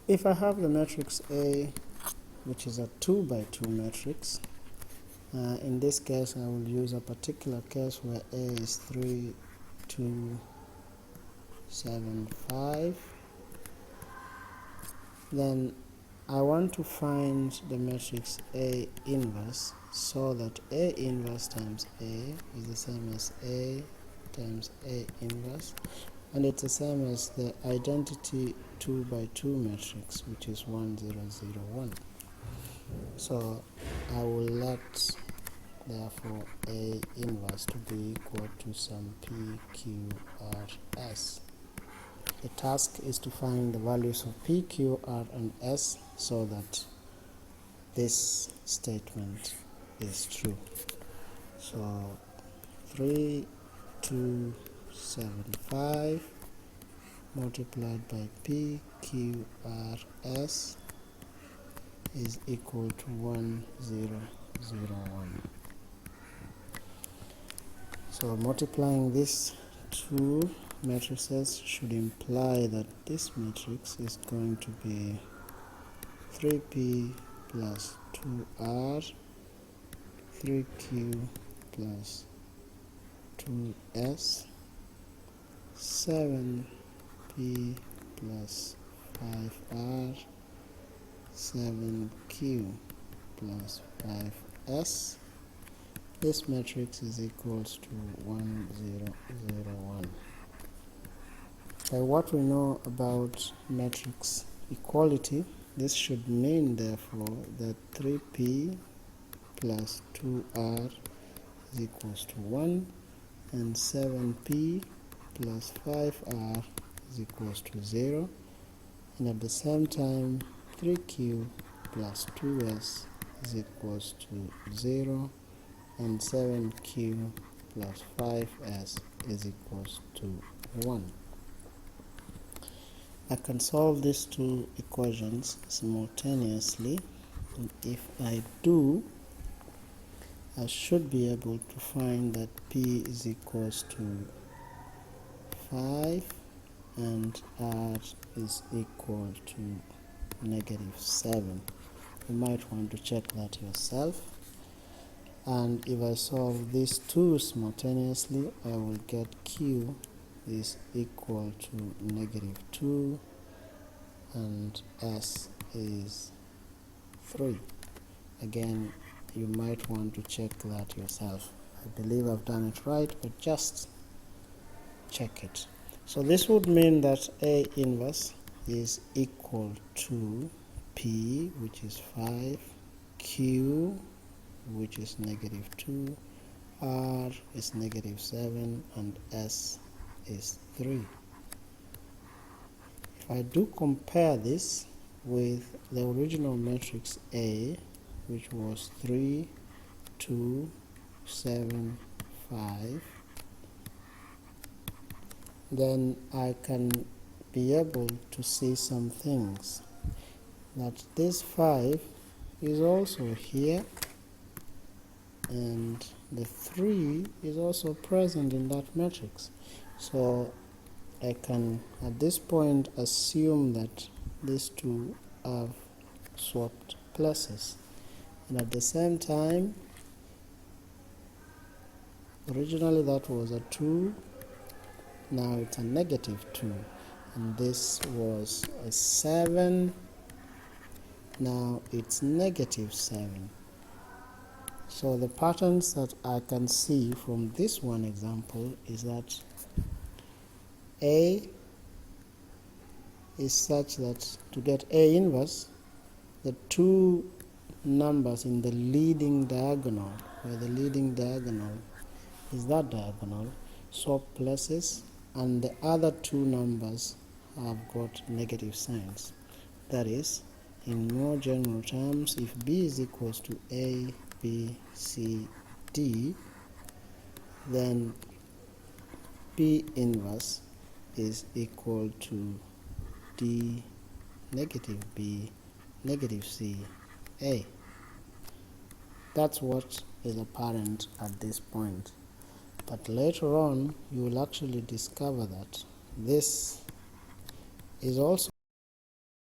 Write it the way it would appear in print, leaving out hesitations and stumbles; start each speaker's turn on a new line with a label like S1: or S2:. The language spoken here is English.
S1: If I have the matrix A, which is a 2 by 2 matrix, in this case I will use a particular case where A is 3, 2, 7, 5. Then I want to find the matrix A inverse, so that A inverse times A is the same as A times A inverse, and it's the same as the identity 2 by 2 matrix, which is 1, 0, 0, 1. So I will let therefore A inverse to be equal to some P, Q, R, S. The task is to find the values of P, Q, R, and S so that this statement is true. So 3, 2, 7, 5 multiplied by P, Q, R, S is equal to 1, 0, 0, 1. So multiplying these two matrices should imply that this matrix is going to be 3P plus 2R, 3Q plus 2S, 7P plus 5R, 7Q plus 5S. This matrix is equals to 1, 0, 0, 1. By what we know about matrix equality, this should mean therefore that 3P plus 2R is equals to 1, and 7P plus 5R is equals to 0, and at the same time 3Q plus 2S is equals to 0, and 7Q plus 5S is equals to 1. I can solve these two equations simultaneously, and if I do, I should be able to find that P is equals to 5 and R is equal to -7. You might want to check that yourself. And if I solve these two simultaneously, I will get Q is equal to -2 and S is 3. Again, you might want to check that yourself. I believe I've done it right, but just check it. So this would mean that A inverse is equal to P, which is 5, Q, which is -2, R is -7, and S is 3. If I do compare this with the original matrix A, which was 3, 2, 7, 5, then I can be able to see some things. That this 5 is also here, and the 3 is also present in that matrix. So I can at this point assume that these two have swapped places, and at the same time, originally that was a 2, now it's a -2, and this was a 7, now it's -7. So the patterns that I can see from this one example is that A is such that to get A inverse, the two numbers in the leading diagonal, where the leading diagonal is that diagonal, swap places, and the other two numbers have got negative signs. That is, in more general terms, if B is equals to A, B, C, D, then P inverse is equal to D, -B, -C, A. That's what is apparent at this point. But later on, you will actually discover that this is also